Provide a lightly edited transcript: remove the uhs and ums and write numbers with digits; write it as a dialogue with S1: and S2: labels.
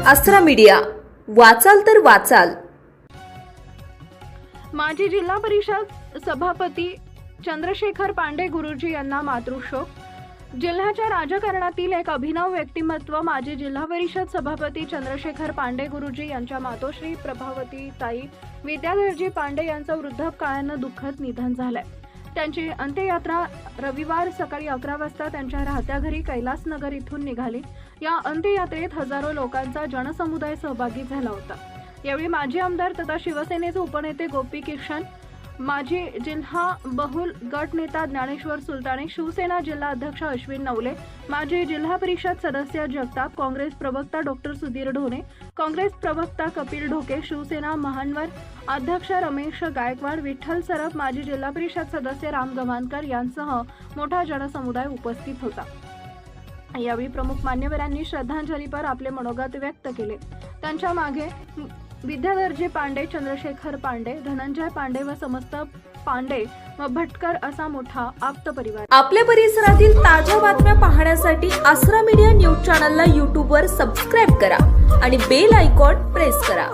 S1: आसरा मीडिया, वाचाल तर वाचाल।
S2: माजी जिल्हा परिषद सभापती चंद्रशेखर पांडे गुरुजी यांना मातृशोक। जिल्ह्याच्या राजकारणातील एक अभिनव व्यक्तिमत्व माजी जिल्हा परिषद सभापती चंद्रशेखर पांडे गुरुजी यांच्या मातोश्री प्रभावती ताई विद्याधरजी पांडे यांचं वृद्धापकाळानं दुःखद निधन झालंय। त्यांची अंत्ययात्रा रविवार सकाळी 11 वाजता त्यांच्या राहत्या घरी कैलासनगर इथून निघाली। या अंत्ययात्रेत हजारो लोकांचा जनसमुदाय सहभागी झाला होता। यावेळी माजी आमदार तथा शिवसेनेचे उपनेते गोपी किशन, माजी जिल्हा बहुल गट नेता ज्ञानेश्वर सुलताने, शिवसेना जिल्हा अध्यक्ष अश्विन नवले, माजी जिल्हा परिषद सदस्य जगताप, काँग्रेस प्रवक्ता डॉक्टर सुधीर ढोणे, काँग्रेस प्रवक्ता कपिल ढोके, शिवसेना महानवर अध्यक्ष रमेश गायकवाड, विठ्ठल सरफ, माजी जिल्हा परिषद सदस्य राम गव्हाणकर यांसह मोठा जनसमुदाय उपस्थित होता। यावेळी प्रमुख मान्यवरांनी श्रद्धांजलीपर आपले मनोगत व्यक्त केले। त्यांच्या मागे विद्याधरजी पांडे, चंद्रशेखर पांडे, धनंजय पांडे व समस्त पांडे व भटकर असा मोठा आप्त परिवार।
S1: आपल्या परिसरातील ताज्या बातम्या पाहण्यासाठी आसरा मीडिया न्यूज चॅनलला YouTube वर सबस्क्राईब करा आणि बेल आयकॉन प्रेस करा।